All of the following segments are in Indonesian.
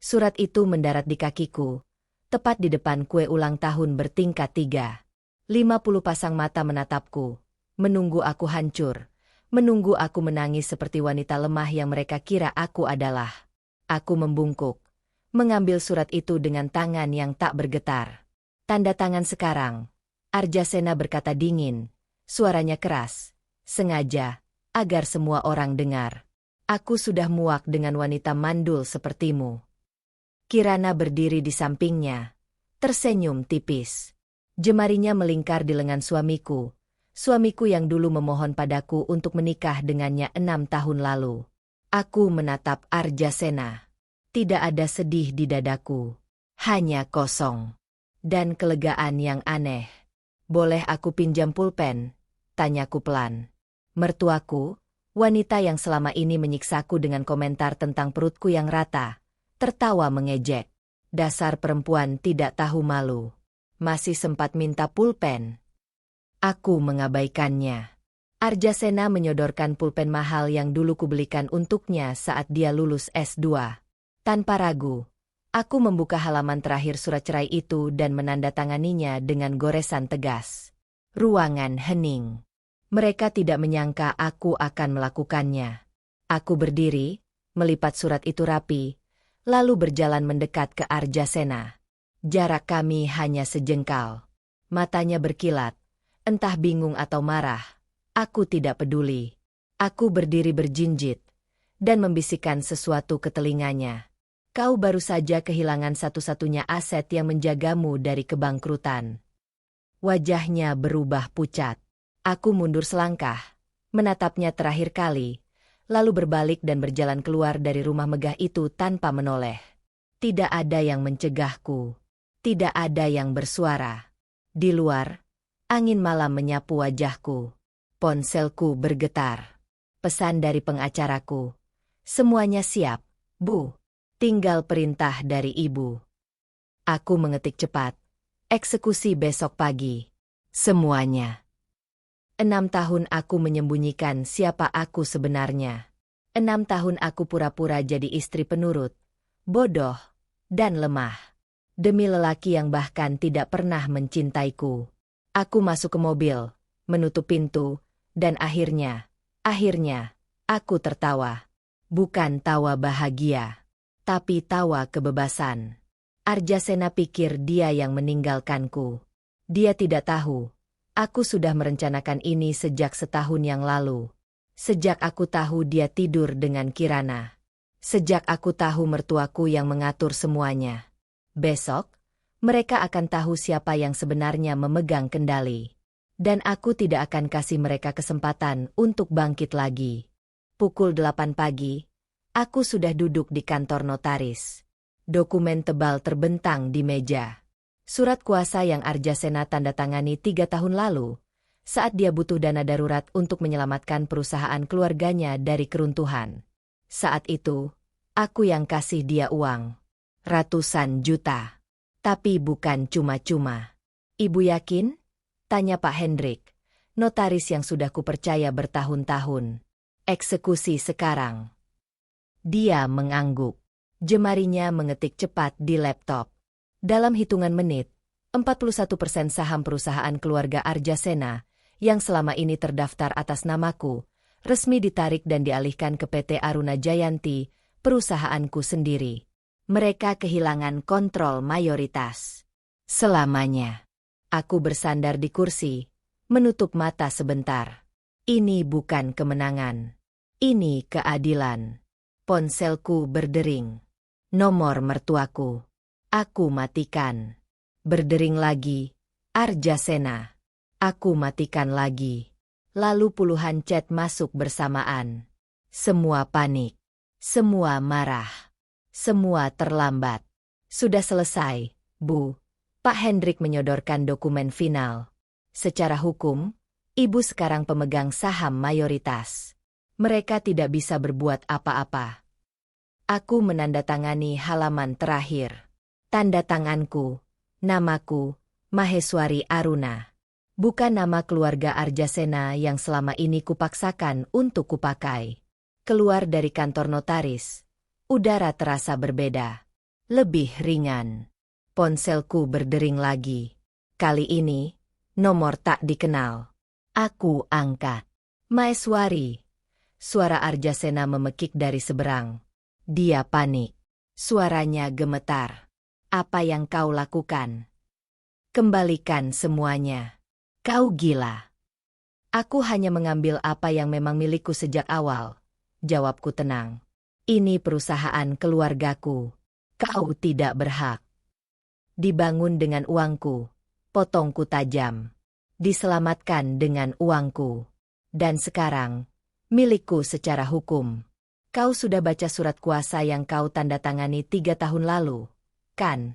Surat itu mendarat di kakiku, tepat di depan kue ulang tahun bertingkat 3. 50 pasang mata menatapku, menunggu aku hancur, menunggu aku menangis seperti wanita lemah yang mereka kira aku adalah. Aku membungkuk, mengambil surat itu dengan tangan yang tak bergetar. Tanda tangan sekarang. Arjasena berkata dingin, suaranya keras, sengaja, agar semua orang dengar. Aku sudah muak dengan wanita mandul sepertimu. Kirana berdiri di sampingnya, tersenyum tipis. Jemarinya melingkar di lengan suamiku yang dulu memohon padaku untuk menikah dengannya 6 tahun lalu. Aku menatap Arjasena. Tidak ada sedih di dadaku, hanya kosong. Dan kelegaan yang aneh. Boleh aku pinjam pulpen? Tanyaku pelan. Mertuaku, wanita yang selama ini menyiksaku dengan komentar tentang perutku yang rata, tertawa mengejek. Dasar perempuan tidak tahu malu. Masih sempat minta pulpen. Aku mengabaikannya. Arjasena menyodorkan pulpen mahal yang dulu kubelikan untuknya saat dia lulus S2. Tanpa ragu, aku membuka halaman terakhir surat cerai itu dan menandatanganinya dengan goresan tegas. Ruangan hening. Mereka tidak menyangka aku akan melakukannya. Aku berdiri, melipat surat itu rapi, lalu berjalan mendekat ke Arjasena. Jarak kami hanya sejengkal. Matanya berkilat, entah bingung atau marah. Aku tidak peduli. Aku berdiri berjinjit dan membisikkan sesuatu ke telinganya. Kau baru saja kehilangan satu-satunya aset yang menjagamu dari kebangkrutan. Wajahnya berubah pucat. Aku mundur selangkah, menatapnya terakhir kali, lalu berbalik dan berjalan keluar dari rumah megah itu tanpa menoleh. Tidak ada yang mencegahku. Tidak ada yang bersuara. Di luar, angin malam menyapu wajahku. Ponselku bergetar. Pesan dari pengacaraku. Semuanya siap, Bu. Tinggal perintah dari Ibu. Aku mengetik cepat. Eksekusi besok pagi. Semuanya. 6 tahun aku menyembunyikan siapa aku sebenarnya. 6 tahun aku pura-pura jadi istri penurut, bodoh, dan lemah. Demi lelaki yang bahkan tidak pernah mencintaiku. Aku masuk ke mobil, menutup pintu, dan akhirnya, aku tertawa. Bukan tawa bahagia, tapi tawa kebebasan. Arjasena pikir dia yang meninggalkanku. Dia tidak tahu. Aku sudah merencanakan ini sejak setahun yang lalu. Sejak aku tahu dia tidur dengan Kirana. Sejak aku tahu mertuaku yang mengatur semuanya. Besok, mereka akan tahu siapa yang sebenarnya memegang kendali. Dan aku tidak akan kasih mereka kesempatan untuk bangkit lagi. Pukul 8 pagi, aku sudah duduk di kantor notaris. Dokumen tebal terbentang di meja. Surat kuasa yang Arjasena tanda tangani 3 tahun lalu, saat dia butuh dana darurat untuk menyelamatkan perusahaan keluarganya dari keruntuhan. Saat itu, aku yang kasih dia uang. Ratusan juta. Tapi bukan cuma-cuma. Ibu yakin? Tanya Pak Hendrik, notaris yang sudah kupercaya bertahun-tahun. Eksekusi sekarang. Dia mengangguk. Jemarinya mengetik cepat di laptop. Dalam hitungan menit, 41% saham perusahaan keluarga Arjasena, yang selama ini terdaftar atas namaku, resmi ditarik dan dialihkan ke PT Aruna Jayanti, perusahaanku sendiri. Mereka kehilangan kontrol mayoritas. Selamanya. Aku bersandar di kursi, menutup mata sebentar. Ini bukan kemenangan. Ini keadilan. Ponselku berdering. Nomor mertuaku. Aku matikan. Berdering lagi. Arjasena. Aku matikan lagi. Lalu puluhan chat masuk bersamaan. Semua panik. Semua marah. Semua terlambat. Sudah selesai, Bu. Pak Hendrik menyodorkan dokumen final. Secara hukum, Ibu sekarang pemegang saham mayoritas. Mereka tidak bisa berbuat apa-apa. Aku menandatangani halaman terakhir. Tanda tanganku, namaku, Maheswari Aruna. Bukan nama keluarga Arjasena yang selama ini kupaksakan untuk kupakai. Keluar dari kantor notaris, udara terasa berbeda. Lebih ringan. Ponselku berdering lagi. Kali ini, nomor tak dikenal. Aku angkat. Maeswari. Suara Arjasena memekik dari seberang. Dia panik. Suaranya gemetar. Apa yang kau lakukan? Kembalikan semuanya. Kau gila. Aku hanya mengambil apa yang memang milikku sejak awal. Jawabku tenang. Ini perusahaan keluargaku. Kau tidak berhak. Dibangun dengan uangku. Potongku tajam. Diselamatkan dengan uangku. Dan sekarang, milikku secara hukum. Kau sudah baca surat kuasa yang kau tanda tangani 3 tahun lalu, kan?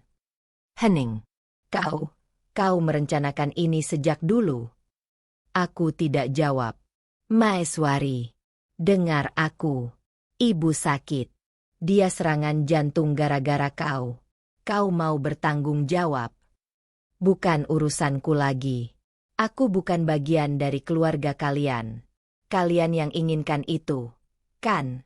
Hening. Kau merencanakan ini sejak dulu. Aku tidak jawab. Maeswari, dengar aku. Ibu sakit. Dia serangan jantung gara-gara kau. Kau mau bertanggung jawab. Bukan urusanku lagi. Aku bukan bagian dari keluarga kalian. Kalian yang inginkan itu, kan?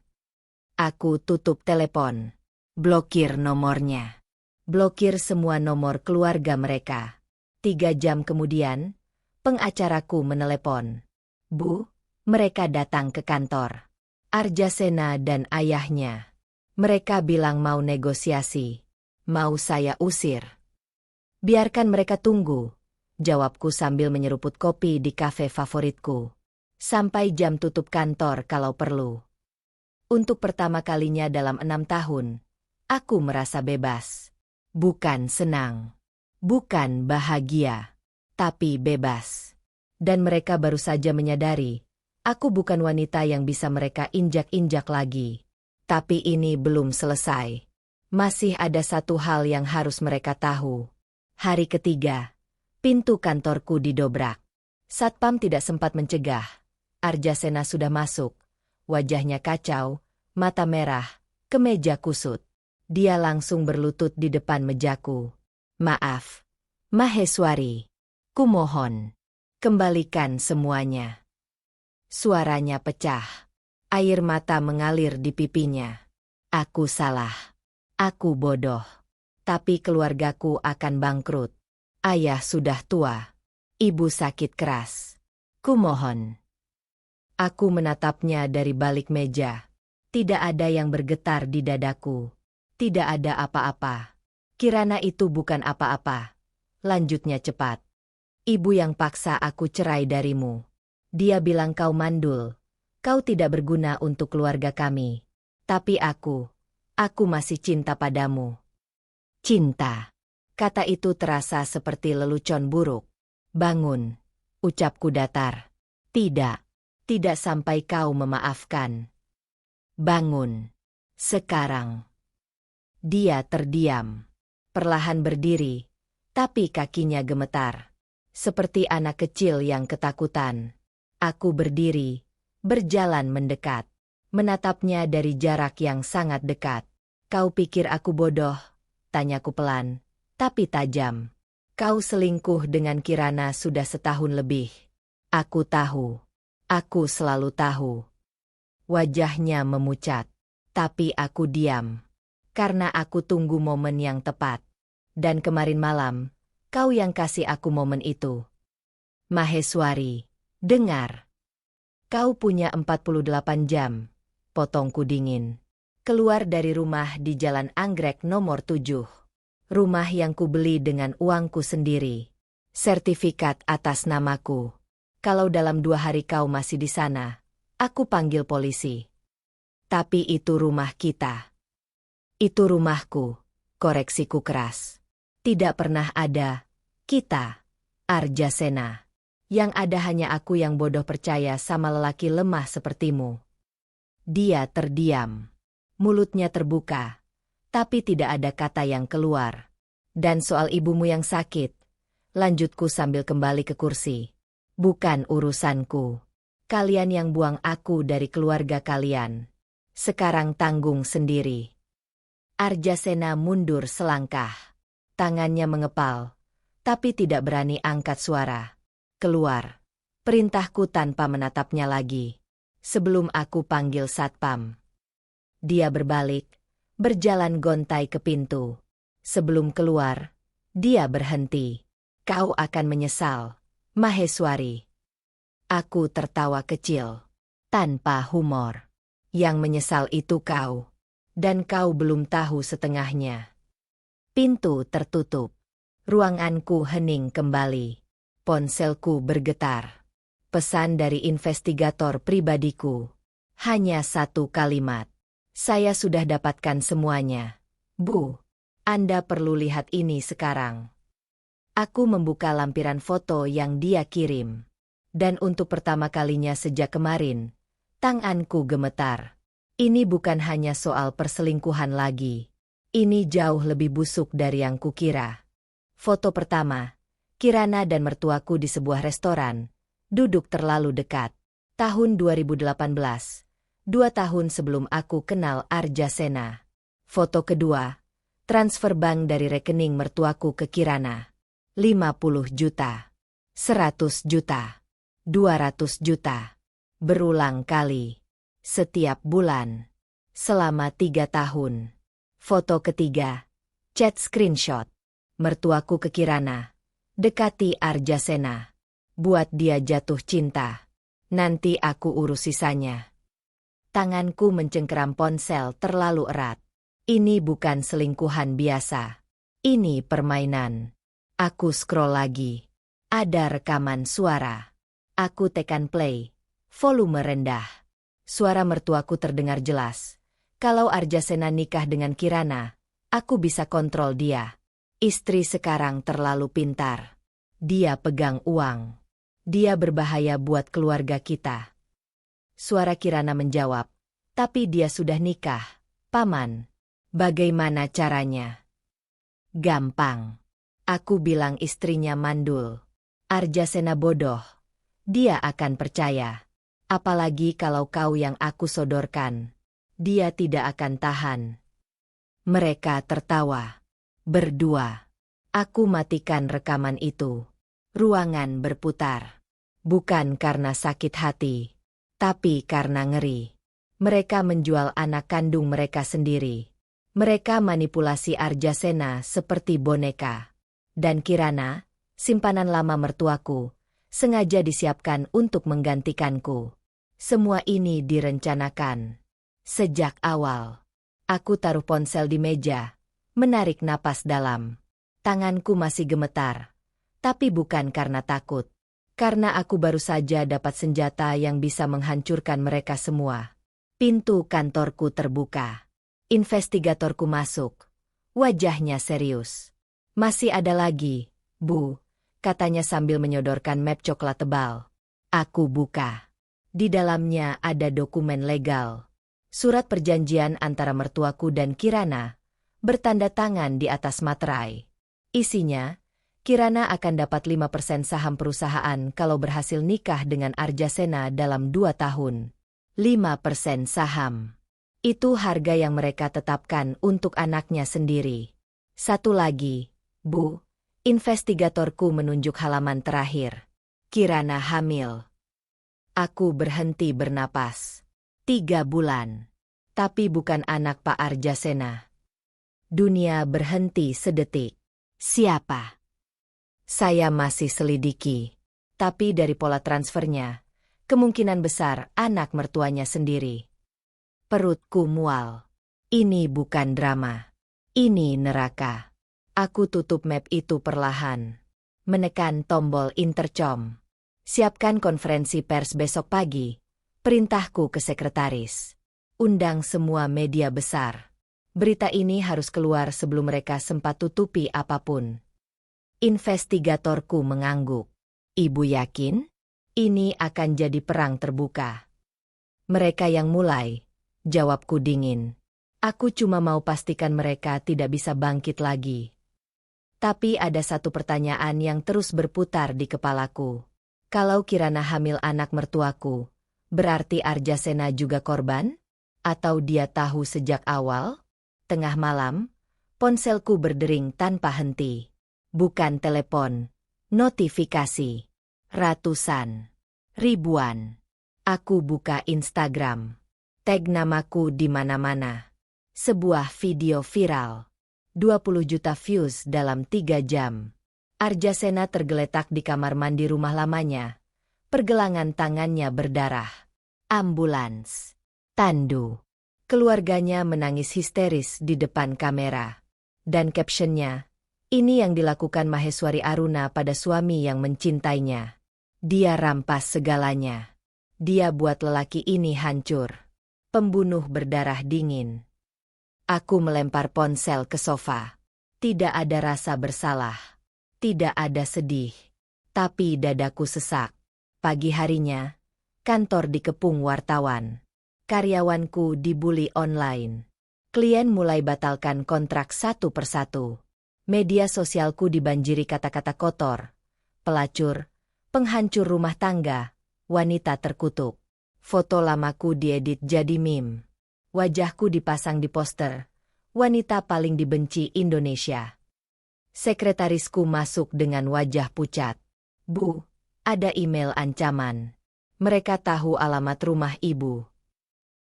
Aku tutup telepon. Blokir nomornya. Blokir semua nomor keluarga mereka. 3 jam kemudian, pengacaraku menelepon. Bu, mereka datang ke kantor. Arjasena dan ayahnya. Mereka bilang mau negosiasi. Mau saya usir. Biarkan mereka tunggu. Jawabku sambil menyeruput kopi di kafe favoritku. Sampai jam tutup kantor kalau perlu. Untuk pertama kalinya dalam 6 tahun, aku merasa bebas. Bukan senang. Bukan bahagia. Tapi bebas. Dan mereka baru saja menyadari, aku bukan wanita yang bisa mereka injak-injak lagi. Tapi ini belum selesai. Masih ada satu hal yang harus mereka tahu. Hari ketiga, pintu kantorku didobrak. Satpam tidak sempat mencegah. Arjasena sudah masuk. Wajahnya kacau, mata merah, kemeja kusut. Dia langsung berlutut di depan mejaku. Maaf, Maheswari. Kumohon. Kembalikan semuanya. Suaranya pecah. Air mata mengalir di pipinya. Aku salah. Aku bodoh. Tapi keluargaku akan bangkrut. Ayah sudah tua. Ibu sakit keras. Kumohon. Aku menatapnya dari balik meja. Tidak ada yang bergetar di dadaku. Tidak ada apa-apa. Kirana itu bukan apa-apa. Lanjutnya cepat. Ibu yang paksa aku cerai darimu. Dia bilang kau mandul. Kau tidak berguna untuk keluarga kami. Tapi aku masih cinta padamu. Cinta. Kata itu terasa seperti lelucon buruk. Bangun. Ucapku datar. Tidak. Tidak sampai kau memaafkan. Bangun. Sekarang. Dia terdiam. Perlahan berdiri. Tapi kakinya gemetar. Seperti anak kecil yang ketakutan. Aku berdiri. Berjalan mendekat. Menatapnya dari jarak yang sangat dekat. Kau pikir aku bodoh? Tanyaku pelan. Tapi tajam. Kau selingkuh dengan Kirana sudah setahun lebih. Aku tahu. Aku selalu tahu. Wajahnya memucat. Tapi aku diam. Karena aku tunggu momen yang tepat. Dan kemarin malam, kau yang kasih aku momen itu. Maheswari, dengar. Kau punya 48 jam. Potongku dingin. Keluar dari rumah di Jalan Anggrek nomor 7. Rumah yang kubeli dengan uangku sendiri. Sertifikat atas namaku. Kalau dalam 2 hari kau masih di sana, aku panggil polisi. Tapi itu rumah kita. Itu rumahku, koreksiku keras. Tidak pernah ada kita, Arjasena. Yang ada hanya aku yang bodoh percaya sama lelaki lemah sepertimu. Dia terdiam. Mulutnya terbuka. Tapi tidak ada kata yang keluar. Dan soal ibumu yang sakit, lanjutku sambil kembali ke kursi. Bukan urusanku. Kalian yang buang aku dari keluarga kalian. Sekarang tanggung sendiri. Arjasena mundur selangkah. Tangannya mengepal. Tapi tidak berani angkat suara. Keluar. Perintahku tanpa menatapnya lagi. Sebelum aku panggil satpam. Dia berbalik. Berjalan gontai ke pintu. Sebelum keluar, dia berhenti. Kau akan menyesal, Maheswari. Aku tertawa kecil, tanpa humor. Yang menyesal itu kau. Dan kau belum tahu setengahnya. Pintu tertutup. Ruanganku hening kembali. Ponselku bergetar. Pesan dari investigator pribadiku. Hanya satu kalimat. Saya sudah dapatkan semuanya. Bu, Anda perlu lihat ini sekarang. Aku membuka lampiran foto yang dia kirim. Dan untuk pertama kalinya sejak kemarin, tanganku gemetar. Ini bukan hanya soal perselingkuhan lagi. Ini jauh lebih busuk dari yang kukira. Foto pertama, Kirana dan mertuaku di sebuah restoran, duduk terlalu dekat. Tahun 2018, 2 tahun sebelum aku kenal Arjasena. Foto kedua, transfer bank dari rekening mertuaku ke Kirana. 50 juta, 100 juta, 200 juta. Berulang kali. Setiap bulan. Selama 3 tahun. Foto ketiga. Chat screenshot. Mertuaku ke Kirana. Dekati Arjasena. Buat dia jatuh cinta. Nanti aku urus sisanya. Tanganku mencengkeram ponsel terlalu erat. Ini bukan selingkuhan biasa. Ini permainan. Aku scroll lagi. Ada rekaman suara. Aku tekan play. Volume rendah. Suara mertuaku terdengar jelas. Kalau Arjasena nikah dengan Kirana, aku bisa kontrol dia. Istri sekarang terlalu pintar. Dia pegang uang. Dia berbahaya buat keluarga kita. Suara Kirana menjawab. Tapi dia sudah nikah, Paman. Bagaimana caranya? Gampang. Aku bilang istrinya mandul. Arjasena bodoh. Dia akan percaya. Apalagi kalau kau yang aku sodorkan. Dia tidak akan tahan. Mereka tertawa. Berdua. Aku matikan rekaman itu. Ruangan berputar. Bukan karena sakit hati. Tapi karena ngeri. Mereka menjual anak kandung mereka sendiri. Mereka manipulasi Arjasena seperti boneka. Dan Kirana, simpanan lama mertuaku, sengaja disiapkan untuk menggantikanku. Semua ini direncanakan. Sejak awal. Aku taruh ponsel di meja, menarik napas dalam. Tanganku masih gemetar. Tapi bukan karena takut. Karena aku baru saja dapat senjata yang bisa menghancurkan mereka semua. Pintu kantorku terbuka. Investigatorku masuk. Wajahnya serius. Masih ada lagi, Bu, katanya sambil menyodorkan map coklat tebal. Aku buka. Di dalamnya ada dokumen legal. Surat perjanjian antara mertuaku dan Kirana, bertanda tangan di atas materai. Isinya, Kirana akan dapat 5% saham perusahaan kalau berhasil nikah dengan Arjasena dalam 2 tahun. 5% saham. Itu harga yang mereka tetapkan untuk anaknya sendiri. Satu lagi, Bu, investigatorku menunjuk halaman terakhir. Kirana hamil. Aku berhenti bernapas. 3 bulan. Tapi bukan anak Pak Arjasena. Dunia berhenti sedetik. Siapa? Saya masih selidiki. Tapi dari pola transfernya, kemungkinan besar anak mertuanya sendiri. Perutku mual. Ini bukan drama. Ini neraka. Aku tutup map itu perlahan. Menekan tombol intercom. Siapkan konferensi pers besok pagi. Perintahku ke sekretaris. Undang semua media besar. Berita ini harus keluar sebelum mereka sempat tutupi apapun. Investigatorku mengangguk. Ibu yakin? Ini akan jadi perang terbuka. Mereka yang mulai. Jawabku dingin. Aku cuma mau pastikan mereka tidak bisa bangkit lagi. Tapi ada satu pertanyaan yang terus berputar di kepalaku. Kalau Kirana hamil anak mertuaku, berarti Arjasena juga korban? Atau dia tahu sejak awal? Tengah malam, ponselku berdering tanpa henti. Bukan telepon, notifikasi. Ratusan, ribuan. Aku buka Instagram. Tag namaku di mana-mana. Sebuah video viral. 20 juta views dalam 3 jam. Arjasena tergeletak di kamar mandi rumah lamanya. Pergelangan tangannya berdarah. Ambulans. Tandu. Keluarganya menangis histeris di depan kamera. Dan captionnya, ini yang dilakukan Maheswari Aruna pada suami yang mencintainya. Dia rampas segalanya. Dia buat lelaki ini hancur. Pembunuh berdarah dingin. Aku melempar ponsel ke sofa. Tidak ada rasa bersalah. Tidak ada sedih. Tapi dadaku sesak. Pagi harinya, kantor dikepung wartawan. Karyawanku dibully online. Klien mulai batalkan kontrak satu persatu. Media sosialku dibanjiri kata-kata kotor. Pelacur, penghancur rumah tangga, wanita terkutuk. Foto lamaku diedit jadi meme. Wajahku dipasang di poster. Wanita paling dibenci Indonesia. Sekretarisku masuk dengan wajah pucat. Bu, ada email ancaman. Mereka tahu alamat rumah ibu.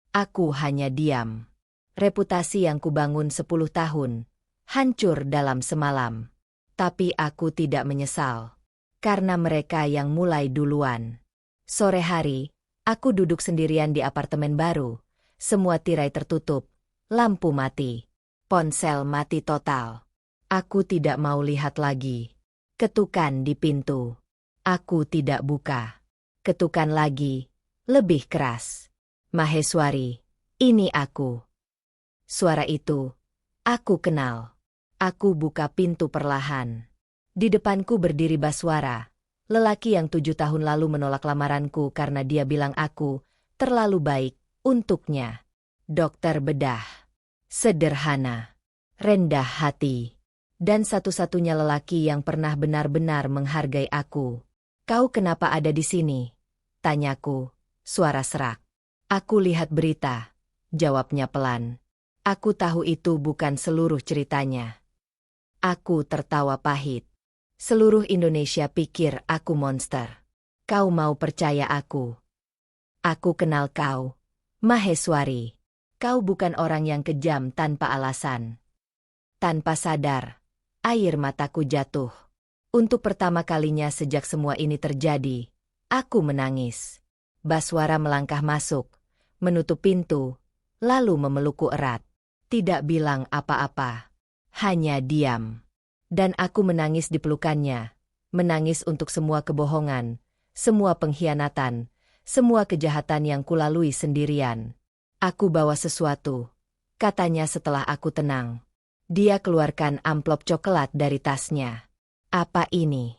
Aku hanya diam. Reputasi yang kubangun 10 tahun, hancur dalam semalam. Tapi aku tidak menyesal. Karena mereka yang mulai duluan. Sore hari, aku duduk sendirian di apartemen baru. Semua tirai tertutup, lampu mati. Ponsel mati total. Aku tidak mau lihat lagi. Ketukan di pintu. Aku tidak buka. Ketukan lagi, lebih keras. Maheswari, ini aku. Suara itu, aku kenal. Aku buka pintu perlahan. Di depanku berdiri Baswara, lelaki yang 7 tahun lalu menolak lamaranku karena dia bilang aku terlalu baik untuknya. Dokter bedah. Sederhana. Rendah hati. Dan satu-satunya lelaki yang pernah benar-benar menghargai aku. Kau kenapa ada di sini? Tanyaku, suara serak. Aku lihat berita, jawabnya pelan. Aku tahu itu bukan seluruh ceritanya. Aku tertawa pahit. Seluruh Indonesia pikir aku monster. Kau mau percaya aku? Aku kenal kau, Maheswari. Kau bukan orang yang kejam tanpa alasan. Tanpa sadar, air mataku jatuh. Untuk pertama kalinya sejak semua ini terjadi, aku menangis. Baswara melangkah masuk, menutup pintu, lalu memelukku erat. Tidak bilang apa-apa. Hanya diam. Dan aku menangis di pelukannya. Menangis untuk semua kebohongan, semua pengkhianatan, semua kejahatan yang kulalui sendirian. Aku bawa sesuatu, katanya setelah aku tenang. Dia keluarkan amplop coklat dari tasnya. Apa ini?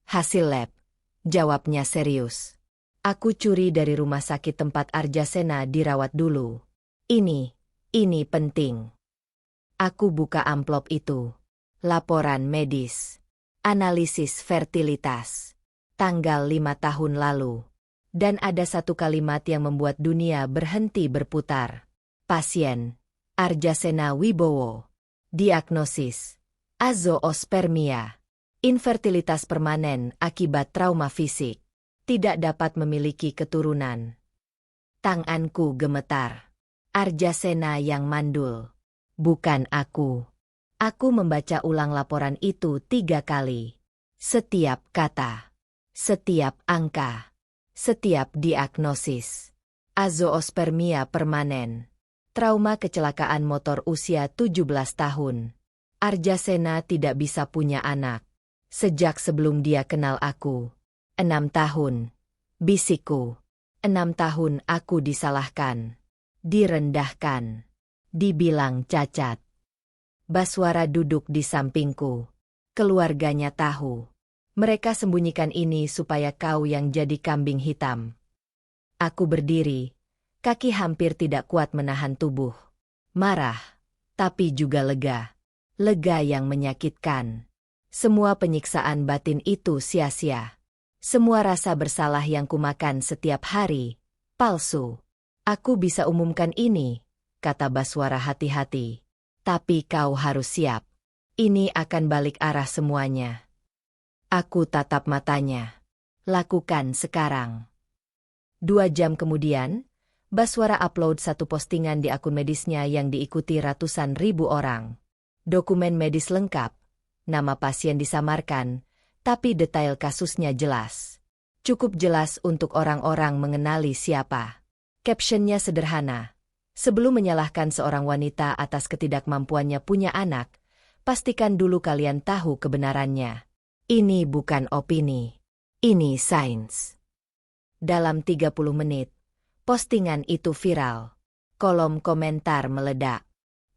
Hasil lab. Jawabnya serius. Aku curi dari rumah sakit tempat Arjasena dirawat dulu. Ini penting. Aku buka amplop itu. Laporan medis. Analisis fertilitas. Tanggal 5 tahun lalu. Dan ada satu kalimat yang membuat dunia berhenti berputar. Pasien. Arjasena Wibowo. Diagnosis. Azoospermia. Infertilitas permanen akibat trauma fisik. Tidak dapat memiliki keturunan. Tanganku gemetar. Arjasena yang mandul. Bukan aku. Aku membaca ulang laporan itu 3 kali. Setiap kata. Setiap angka. Setiap diagnosis. Azoospermia permanen. Trauma kecelakaan motor usia 17 tahun. Arjasena tidak bisa punya anak. Sejak sebelum dia kenal aku. 6 tahun. Bisikku. 6 tahun aku disalahkan. Direndahkan. Dibilang cacat. Baswara duduk di sampingku. Keluarganya tahu. Mereka sembunyikan ini supaya kau yang jadi kambing hitam. Aku berdiri. Kaki hampir tidak kuat menahan tubuh. Marah. Tapi juga lega. Lega yang menyakitkan. Semua penyiksaan batin itu sia-sia. Semua rasa bersalah yang kumakan setiap hari, palsu. Aku bisa umumkan ini, kata Baswara hati-hati. Tapi kau harus siap. Ini akan balik arah semuanya. Aku tatap matanya. Lakukan sekarang. 2 jam kemudian, Baswara upload satu postingan di akun medisnya yang diikuti ratusan ribu orang. Dokumen medis lengkap, nama pasien disamarkan, tapi detail kasusnya jelas. Cukup jelas untuk orang-orang mengenali siapa. Captionnya sederhana. Sebelum menyalahkan seorang wanita atas ketidakmampuannya punya anak, pastikan dulu kalian tahu kebenarannya. Ini bukan opini. Ini sains. Dalam 30 menit, postingan itu viral. Kolom komentar meledak.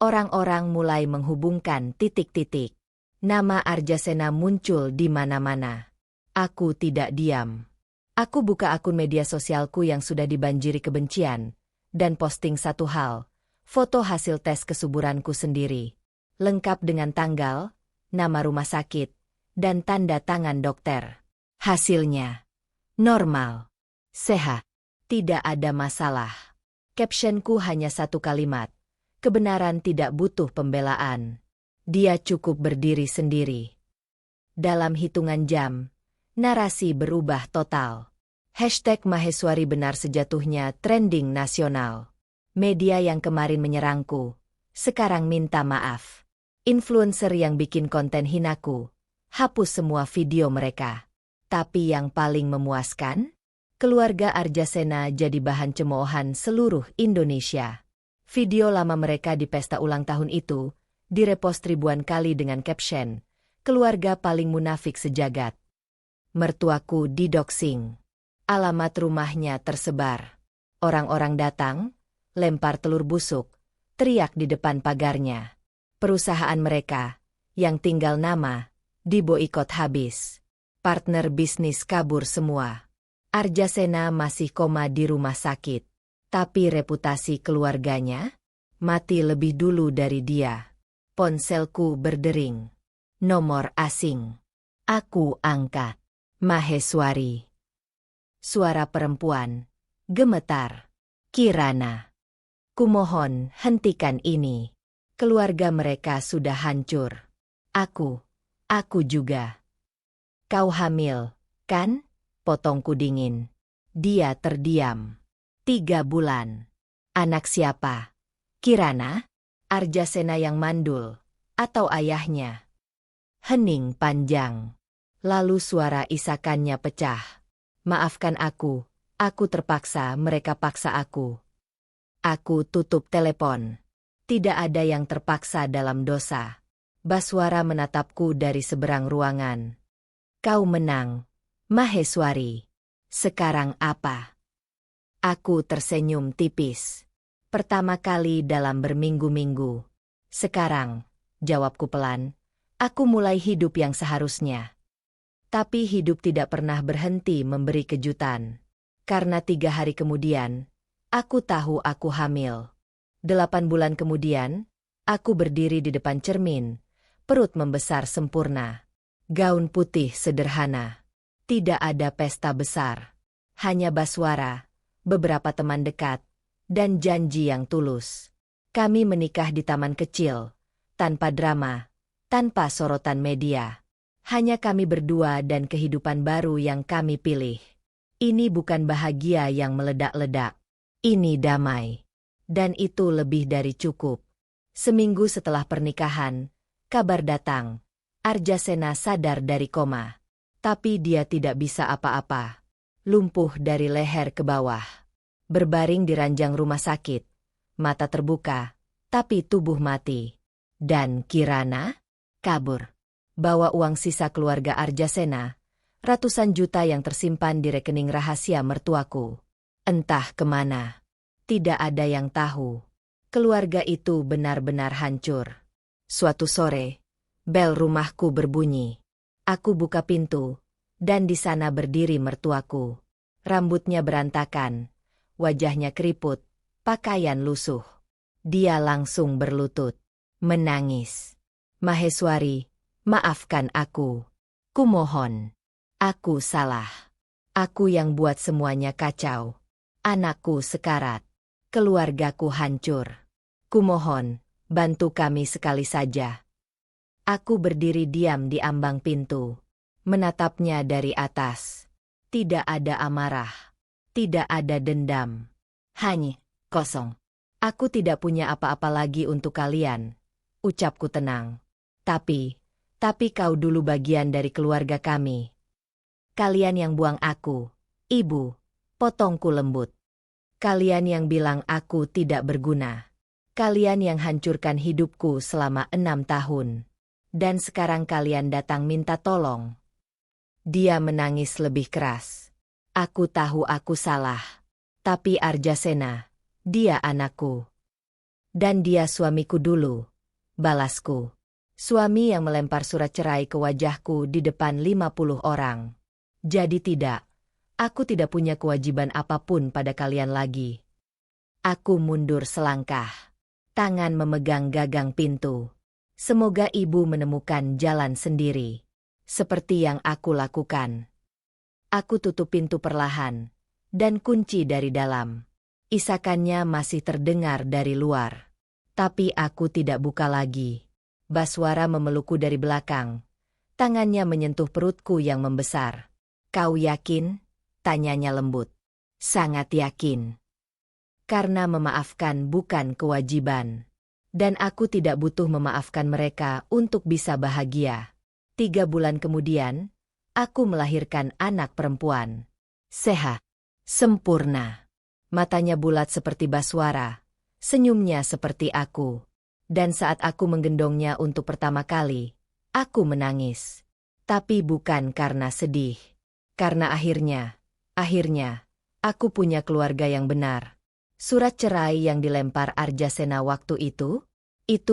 Orang-orang mulai menghubungkan titik-titik. Nama Arjasena muncul di mana-mana. Aku tidak diam. Aku buka akun media sosialku yang sudah dibanjiri kebencian, dan posting satu hal, foto hasil tes kesuburanku sendiri. Lengkap dengan tanggal, nama rumah sakit, dan tanda tangan dokter. Hasilnya normal, sehat, tidak ada masalah. Captionku hanya satu kalimat, kebenaran tidak butuh pembelaan. Dia cukup berdiri sendiri. Dalam hitungan jam, narasi berubah total. #Maheswari benar sejatuhnya trending nasional. Media yang kemarin menyerangku, sekarang minta maaf. Influencer yang bikin konten hinaku, hapus semua video mereka. Tapi yang paling memuaskan? Keluarga Arjasena jadi bahan cemoohan seluruh Indonesia. Video lama mereka di pesta ulang tahun itu direpost ribuan kali dengan caption, keluarga paling munafik sejagat. Mertuaku didoxing. Alamat rumahnya tersebar. Orang-orang datang, lempar telur busuk, teriak di depan pagarnya. Perusahaan mereka, yang tinggal nama, diboikot habis. Partner bisnis kabur semua. Arjasena masih koma di rumah sakit. Tapi reputasi keluarganya mati lebih dulu dari dia. Ponselku berdering. Nomor asing. Aku angkat. Maheswari. Suara perempuan. Gemetar. Kirana. Kumohon hentikan ini. Keluarga mereka sudah hancur. Aku juga. Kau hamil, kan? Potongku dingin. Dia terdiam. 3 bulan. Anak siapa? Kirana? Arjasena yang mandul, atau ayahnya? Hening panjang. Lalu suara isakannya pecah. Maafkan aku terpaksa, mereka paksa aku. Aku tutup telepon. Tidak ada yang terpaksa dalam dosa. Baswara menatapku dari seberang ruangan. Kau menang, Maheswari. Sekarang apa? Aku tersenyum tipis. Pertama kali dalam berminggu-minggu. Sekarang, jawabku pelan, aku mulai hidup yang seharusnya. Tapi hidup tidak pernah berhenti memberi kejutan. Karena 3 hari kemudian, aku tahu aku hamil. 8 bulan kemudian, aku berdiri di depan cermin, perut membesar sempurna. Gaun putih sederhana. Tidak ada pesta besar. Hanya Baswara, beberapa teman dekat, dan janji yang tulus. Kami menikah di taman kecil, tanpa drama, tanpa sorotan media. Hanya kami berdua dan kehidupan baru yang kami pilih. Ini bukan bahagia yang meledak-ledak. Ini damai. Dan itu lebih dari cukup. Seminggu setelah pernikahan, kabar datang. Arjasena sadar dari koma. Tapi dia tidak bisa apa-apa. Lumpuh dari leher ke bawah. Berbaring di ranjang rumah sakit. Mata terbuka, tapi tubuh mati. Dan Kirana? Kabur. Bawa uang sisa keluarga Arjasena. Ratusan juta yang tersimpan di rekening rahasia mertuaku. Entah kemana. Tidak ada yang tahu. Keluarga itu benar-benar hancur. Suatu sore, bel rumahku berbunyi. Aku buka pintu, dan di sana berdiri mertuaku. Rambutnya berantakan. Wajahnya keriput, pakaian lusuh. Dia langsung berlutut, menangis. Maheswari, maafkan aku. Kumohon. Aku salah. Aku yang buat semuanya kacau. Anakku sekarat. Keluargaku hancur. Kumohon, bantu kami sekali saja. Aku berdiri diam di ambang pintu. Menatapnya dari atas. Tidak ada amarah. Tidak ada dendam. Hanya kosong. Aku tidak punya apa-apa lagi untuk kalian. ucapku tenang. Tapi kau dulu bagian dari keluarga kami. Kalian yang buang aku, Ibu, potongku lembut. Kalian yang bilang aku tidak berguna. Kalian yang hancurkan hidupku selama 6 tahun. Dan sekarang kalian datang minta tolong. Dia menangis lebih keras. Aku tahu aku salah. Tapi Arjasena, dia anakku. Dan dia suamiku dulu. Balasku. Suami yang melempar surat cerai ke wajahku di depan 50 orang. Jadi tidak. Aku tidak punya kewajiban apapun pada kalian lagi. Aku mundur selangkah. Tangan memegang gagang pintu. Semoga ibu menemukan jalan sendiri. Seperti yang aku lakukan. Aku tutup pintu perlahan. Dan kunci dari dalam. Isakannya masih terdengar dari luar. Tapi aku tidak buka lagi. Baswara memelukku dari belakang. Tangannya menyentuh perutku yang membesar. Kau yakin? Tanyanya lembut. Sangat yakin. Karena memaafkan bukan kewajiban. Dan aku tidak butuh memaafkan mereka untuk bisa bahagia. 3 bulan kemudian, aku melahirkan anak perempuan. Sehat. Sempurna. Matanya bulat seperti Baswara. Senyumnya seperti aku. Dan saat aku menggendongnya untuk pertama kali, aku menangis. Tapi bukan karena sedih. Karena akhirnya, aku punya keluarga yang benar. Surat cerai yang dilempar Arjasena waktu itu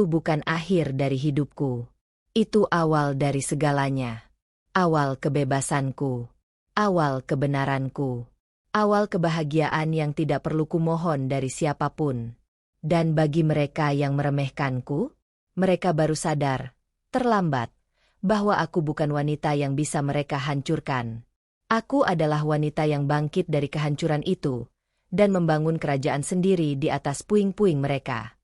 bukan akhir dari hidupku. Itu awal dari segalanya. Awal kebebasanku. Awal kebenaranku. Awal kebahagiaan yang tidak perlu kumohon dari siapapun. Dan bagi mereka yang meremehkanku, mereka baru sadar, terlambat, bahwa aku bukan wanita yang bisa mereka hancurkan. Aku adalah wanita yang bangkit dari kehancuran itu, dan membangun kerajaan sendiri di atas puing-puing mereka.